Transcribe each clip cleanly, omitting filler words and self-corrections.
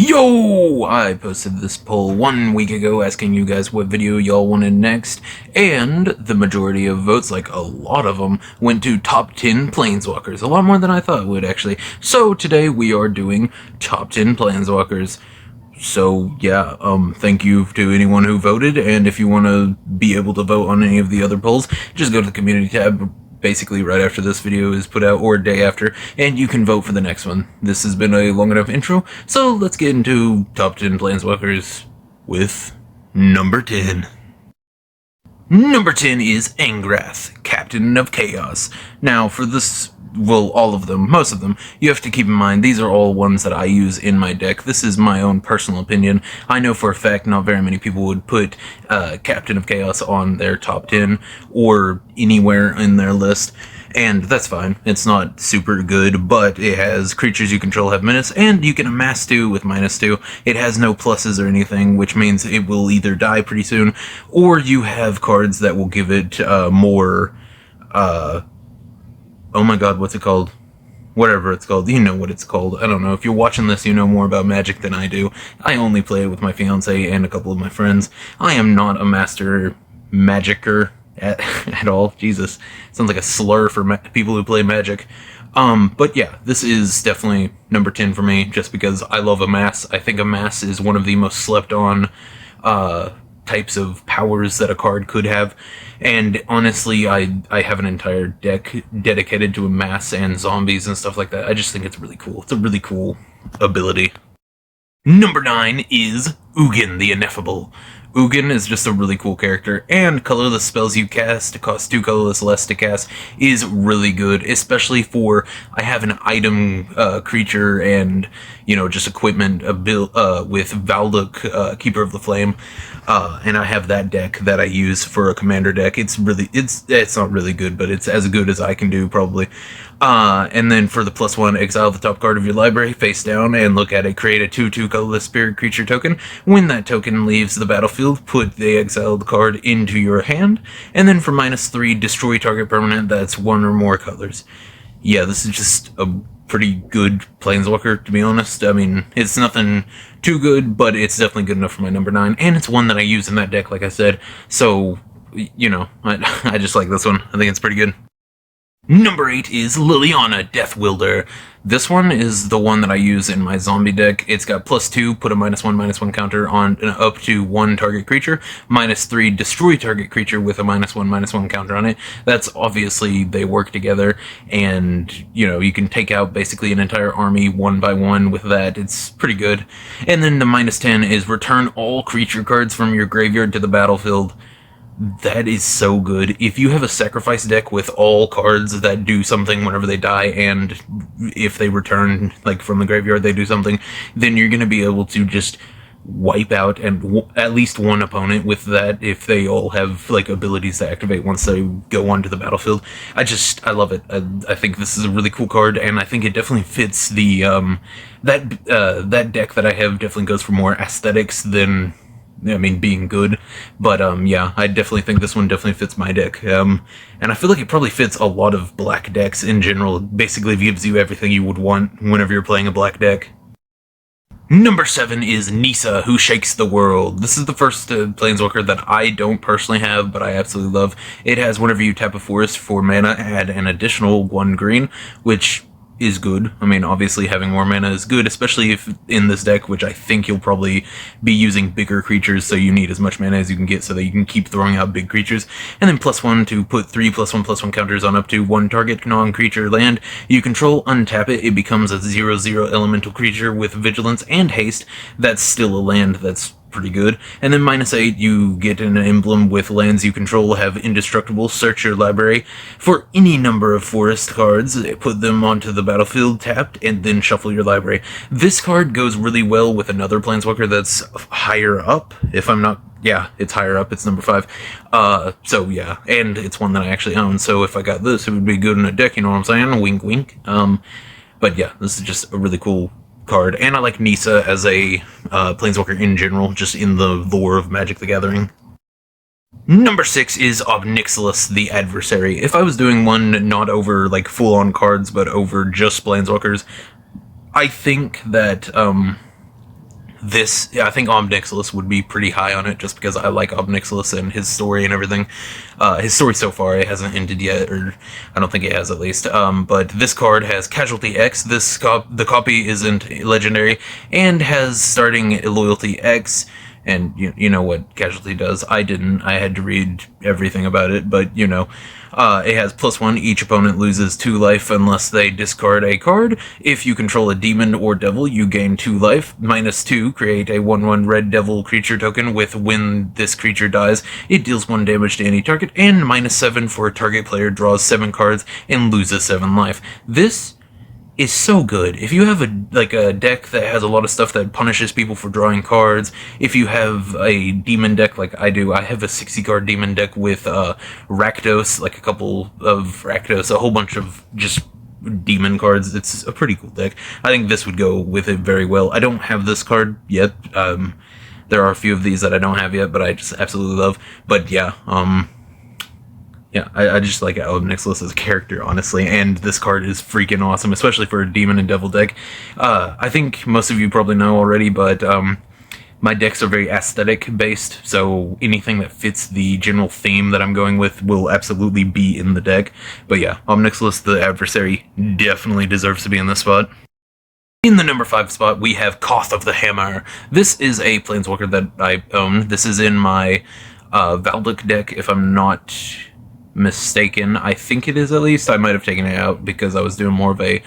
Yo! I posted this poll 1 week ago asking you guys what video y'all wanted next, and the majority of votes, like a lot of them, went to top 10 planeswalkers. A lot more than I thought it would, actually. So today we are doing top 10 planeswalkers. So yeah, thank you to anyone who voted, and if you want to be able to vote on any of the other polls, just go to the community tab basically right after this video is put out, or a day after, and you can vote for the next one. This has been a long enough intro, so let's get into top 10 planeswalkers with number 10. Number 10 is Angrath, Captain of Chaos. Now, for this, well, all of them, most of them, you have to keep in mind, these are all ones that I use in my deck. This is my own personal opinion. I know for a fact not very many people would put Captain of Chaos on their top 10, or anywhere in their list. And that's fine. It's not super good, but it has creatures you control have menace, and you can amass 2 with -2. It has no pluses or anything, which means it will either die pretty soon, or you have cards that will give it more, oh my god, what's it called? Whatever it's called, you know what it's called. I don't know. If you're watching this, you know more about Magic than I do. I only play it with my fiance and a couple of my friends. I am not a master Magicer at all. Jesus, sounds like a slur for people who play Magic. But yeah, this is definitely number 10 for me, just because I love Amass. I think Amass is one of the most slept on types of powers that a card could have, and honestly, I have an entire deck dedicated to Amass and zombies and stuff like that. I just think it's really cool. It's a really cool ability. Number 9 is Ugin the Ineffable. Ugin is just a really cool character, and colorless spells you cast cost 2 colorless less to cast is really good, especially for, I have an item creature and, you know, just equipment with Valduk, Keeper of the Flame, and I have that deck that I use for a commander deck. It's not really good, but it's as good as I can do, probably. And then for the +1, exile the top card of your library face down and look at it. Create a 2/2 colorless spirit creature token. When that token leaves the battlefield, put the exiled card into your hand. And then for -3, destroy target permanent that's 1 or more colors. Yeah, this is just a pretty good planeswalker, to be honest. I mean, it's nothing too good, but it's definitely good enough for my number 9. And it's one that I use in that deck, like I said. So, you know, I just like this one. I think it's pretty good. Number 8 is Liliana, Death Wielder. This one is the one that I use in my zombie deck. It's got +2, put a -1/-1 counter on up to 1 target creature, -3, destroy target creature with a -1/-1 counter on it. That's obviously, they work together, and, you know, you can take out basically an entire army 1 by 1 with that. It's pretty good. And then the -10 is return all creature cards from your graveyard to the battlefield. That is so good. If you have a sacrifice deck with all cards that do something whenever they die, and if they return, like, from the graveyard, they do something, then you're going to be able to just wipe out at least one opponent with that, if they all have, like, abilities to activate once they go onto the battlefield. I love it. I think this is a really cool card, and I think it definitely fits the, that deck that I have definitely goes for more aesthetics than, I mean, being good, but yeah, I definitely think this one definitely fits my deck, and I feel like it probably fits a lot of black decks in general. Basically, it gives you everything you would want whenever you're playing a black deck. Number 7 is Nissa, Who Shakes the World. This is the first planeswalker that I don't personally have, but I absolutely love. It has, whenever you tap a forest for mana, add an additional 1 green, which is good. I mean, obviously having more mana is good, especially if in this deck, which I think you'll probably be using bigger creatures, so you need as much mana as you can get so that you can keep throwing out big creatures. And then +1 to put 3 +1/+1 counters on up to 1 target non-creature land you control, untap it, it becomes a 0/0 elemental creature with vigilance and haste. That's still a land that's pretty good. And then -8, you get an emblem with lands you control have indestructible. Search your library for any number of forest cards, put them onto the battlefield tapped, and then shuffle your library. This card goes really well with another planeswalker that's higher up, if I'm not, yeah, it's higher up, it's number 5. So yeah, and it's one that I actually own, so if I got this, it would be good in a deck, you know what I'm saying? Wink wink. But yeah, this is just a really cool card, and I like Nissa as a planeswalker in general, just in the lore of Magic the Gathering. Number 6 is Obnixilis, the Adversary. If I was doing one not over, like, full-on cards, but over just planeswalkers, I think that, this, yeah, I think Omnixilis would be pretty high on it, just because I like Omnixilis and his story and everything. His story so far, it hasn't ended yet, or I don't think it has at least. But this card has Casualty X. The copy isn't legendary and has starting Loyalty X. And you know what Casualty does. I didn't. I had to read everything about it, but you know. It has +1. Each opponent loses 2 life unless they discard a card. If you control a demon or devil, you gain 2 life. -2. Create a 1/1 red devil creature token with when this creature dies, it deals 1 damage to any target. And -7 for a target player draws 7 cards and loses 7 life. This is so good. If you have a deck that has a lot of stuff that punishes people for drawing cards, if you have a demon deck like I do, I have a 60 card demon deck with Rakdos, like a couple of Rakdos, a whole bunch of just demon cards. It's a pretty cool deck. I think this would go with it very well. I don't have this card yet. There are a few of these that I don't have yet, but I just absolutely love. But yeah, yeah, I just like Omnixilis as a character, honestly, and this card is freaking awesome, especially for a Demon and Devil deck. I think most of you probably know already, but my decks are very aesthetic-based, so anything that fits the general theme that I'm going with will absolutely be in the deck. But yeah, Omnixilis, the adversary, definitely deserves to be in this spot. In the number 5 spot, we have Koth of the Hammer. This is a Planeswalker that I own. This is in my Valduk deck, if I'm not mistaken. I think it is, at least. I might have taken it out because I was doing more of a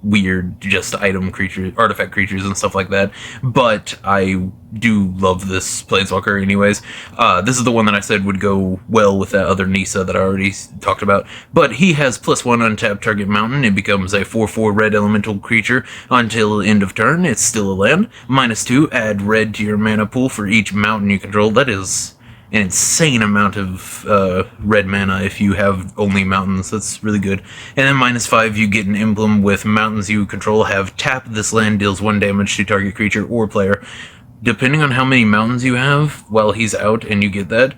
weird just item creatures, artifact creatures and stuff like that. But I do love this Planeswalker anyways. This is the one that I said would go well with that other Nisa that I already talked about. But he has +1 untap target mountain. It becomes a 4/4 red elemental creature until end of turn. It's still a land. -2, add red to your mana pool for each mountain you control. That is an insane amount of red mana if you have only mountains. That's really good. And then -5, you get an emblem with mountains you control have tap. This land deals 1 damage to target creature or player. Depending on how many mountains you have while he's out and you get that,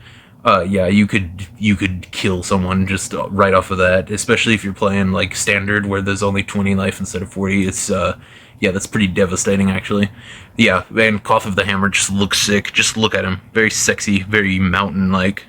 yeah, you could kill someone just right off of that, especially if you're playing like standard where there's only 20 life instead of 40. It's yeah, that's pretty devastating, actually. Yeah, and Koth of the Hammer just looks sick. Just look at him. Very sexy, very mountain-like.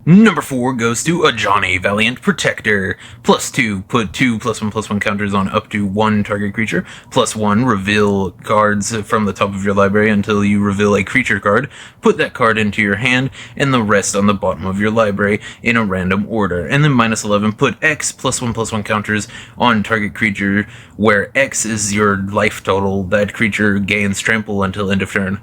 Number 4 goes to Ajani, Valiant Protector. +2, put 2 +1/+1 counters on up to 1 target creature. +1, reveal cards from the top of your library until you reveal a creature card. Put that card into your hand, and the rest on the bottom of your library in a random order. And then -11, put X +1/+1 counters on target creature, where X is your life total. That creature gains trample until end of turn.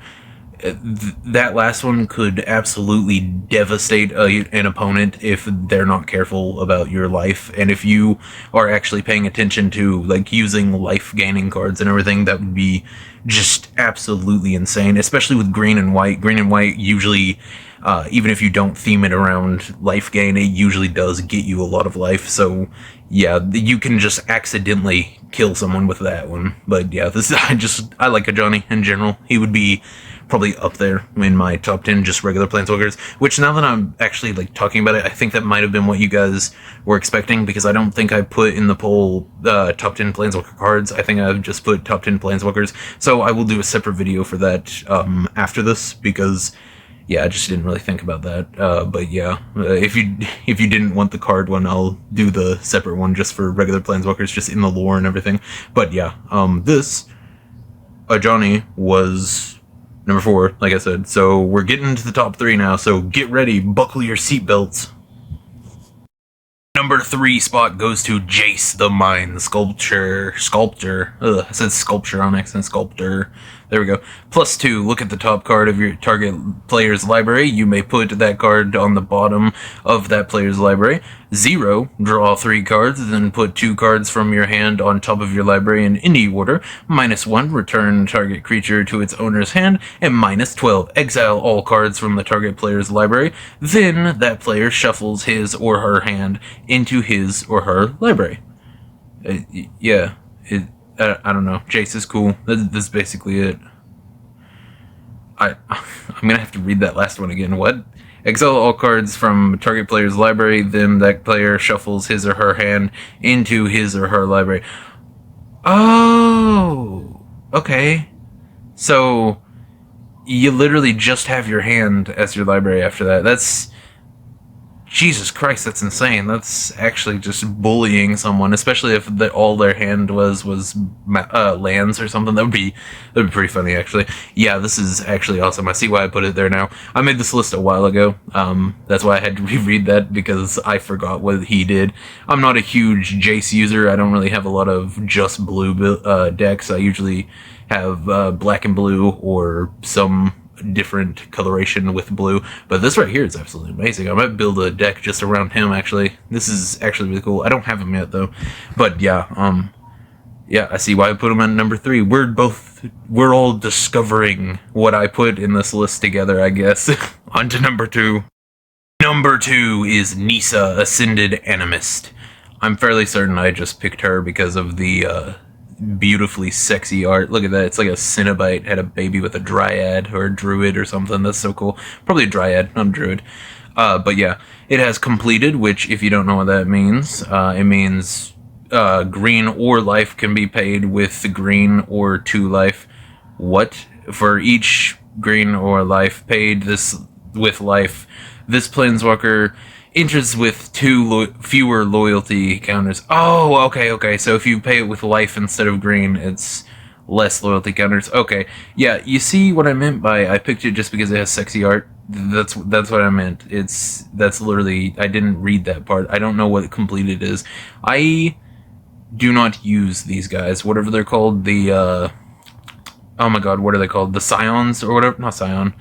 That last one could absolutely devastate an opponent if they're not careful about your life, and if you are actually paying attention to like using life gaining cards and everything, that would be just absolutely insane, especially with green and white. Green and white usually, even if you don't theme it around life gain, it usually does get you a lot of life. So yeah, you can just accidentally kill someone with that one. But yeah, I like Ajani in general. He would be probably up there in my top 10 just regular Planeswalkers, which now that I'm actually like talking about it, I think that might have been what you guys were expecting, because I don't think I put in the poll top 10 Planeswalker cards. I think I've just put top 10 Planeswalkers, so I will do a separate video for that after this, because yeah, I just didn't really think about that. But yeah, if you didn't want the card one, I'll do the separate one just for regular Planeswalkers, just in the lore and everything. But yeah, this Ajani was number 4, like I said. So we're getting into the top 3 now, so get ready, buckle your seatbelts. Number 3 spot goes to Jace the Mind Sculptor. Ugh, I said sculpture on accident. Sculptor. There we go. +2, look at the top card of your target player's library. You may put that card on the bottom of that player's library. 0, draw 3 cards, then put 2 cards from your hand on top of your library in any order. -1, return target creature to its owner's hand. And -12, exile all cards from the target player's library. Then that player shuffles his or her hand into his or her library. Yeah, I don't know. Jace is cool. That's basically it. I'm gonna have to read that last one again. What? Exile all cards from target player's library, then that player shuffles his or her hand into his or her library. Oh, okay. So you literally just have your hand as your library after that. That's Jesus Christ, that's insane. That's actually just bullying someone, especially if all their hand was lands or something. That'd be pretty funny, actually. Yeah, this is actually awesome. I see why I put it there now. I made this list a while ago. That's why I had to reread that, because I forgot what he did. I'm not a huge Jace user. I don't really have a lot of just blue decks. I usually have black and blue or some different coloration with blue, but this right here is absolutely amazing. I might build a deck just around him, actually. This is actually really cool. I don't have him yet, though, but yeah, yeah, I see why I put him at number 3. We're all discovering what I put in this list together, I guess. On to number 2. Number 2 is Nissa, Ascended Animist. I'm fairly certain I just picked her because of the beautifully sexy art. Look at that. It's like a Cenobite had a baby with a dryad or a druid or something. That's so cool. Probably a dryad, not a druid. But yeah, it has completed, which, if you don't know what that means, it means green or life can be paid with the green or 2 life. What? For each green or life paid this with life, this planeswalker enters with 2 fewer loyalty counters. Oh, okay. So if you pay it with life instead of green, it's less loyalty counters. Okay, yeah, you see what I meant by I picked it just because it has sexy art. That's what I meant. That's literally, I didn't read that part. I don't know what completed is. I do not use these guys, whatever they're called. The oh my god, what are they called? The Scions or whatever? Not Scion.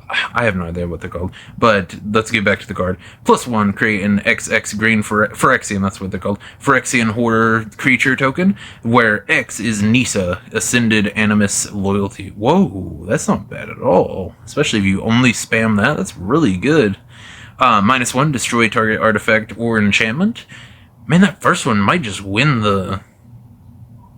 I have no idea what they're called, but let's get back to the card. +1, create an XX green Phyrexian, that's what they're called. Phyrexian Horror creature token, where X is Nissa, Ascended Animus Loyalty. Whoa, that's not bad at all. Especially if you only spam that, that's really good. -1, destroy target artifact or enchantment. Man, that first one might just win the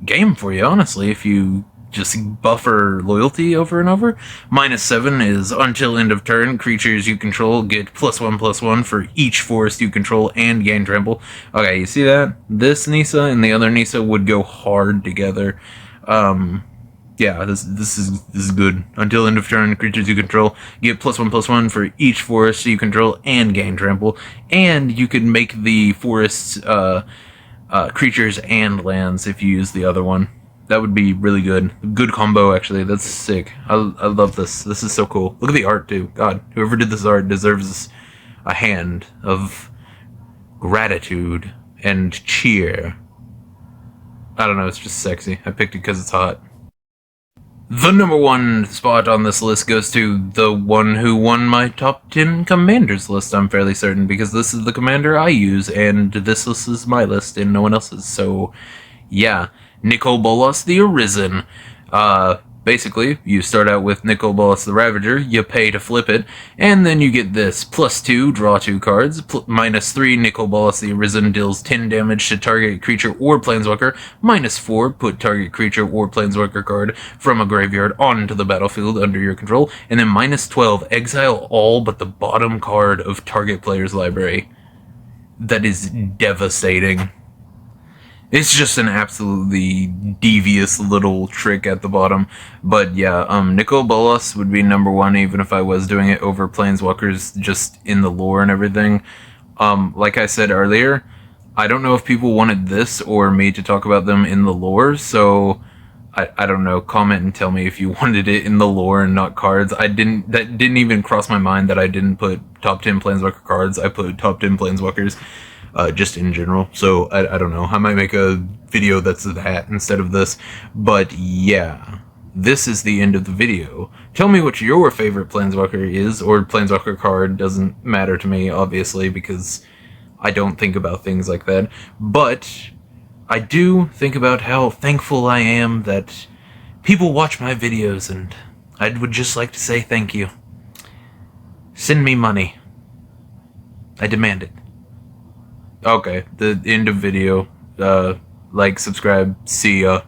game for you, honestly, if you just buffer loyalty over and over. -7 is until end of turn, creatures you control get +1/+1 for each forest you control and gain trample. Okay, you see that? This Nissa and the other Nissa would go hard together. Yeah, this is good. Until end of turn, creatures you control get +1/+1 for each forest you control and gain trample. And you can make the forests creatures and lands if you use the other one. That would be really good. Good combo, actually. That's sick. I love this. This is so cool. Look at the art, too. God, whoever did this art deserves a hand of gratitude and cheer. I don't know, it's just sexy. I picked it because it's hot. The number 1 spot on this list goes to the one who won my top 10 commanders list, I'm fairly certain, because this is the commander I use, and this list is my list and no one else's, so yeah. Nicol Bolas the Arisen. Basically, you start out with Nicol Bolas the Ravager, you pay to flip it, and then you get this. +2, draw 2 cards. -3, Nicol Bolas the Arisen deals 10 damage to target creature or planeswalker. -4, put target creature or planeswalker card from a graveyard onto the battlefield under your control. And then -12, exile all but the bottom card of target player's library. That is devastating. It's just an absolutely devious little trick at the bottom. But yeah, Nicol Bolas would be number 1 even if I was doing it over Planeswalkers just in the lore and everything. Like I said earlier, I don't know if people wanted this or me to talk about them in the lore, so I don't know, comment and tell me if you wanted it in the lore and not cards. That didn't even cross my mind that I didn't put top 10 Planeswalker cards. I put top 10 Planeswalkers. Just in general, so I don't know. I might make a video that's that instead of this, but yeah, this is the end of the video. Tell me what your favorite Planeswalker is, or Planeswalker card. Doesn't matter to me, obviously, because I don't think about things like that, but I do think about how thankful I am that people watch my videos, and I would just like to say thank you. Send me money. I demand it. Okay, the end of video. Like, subscribe, see ya.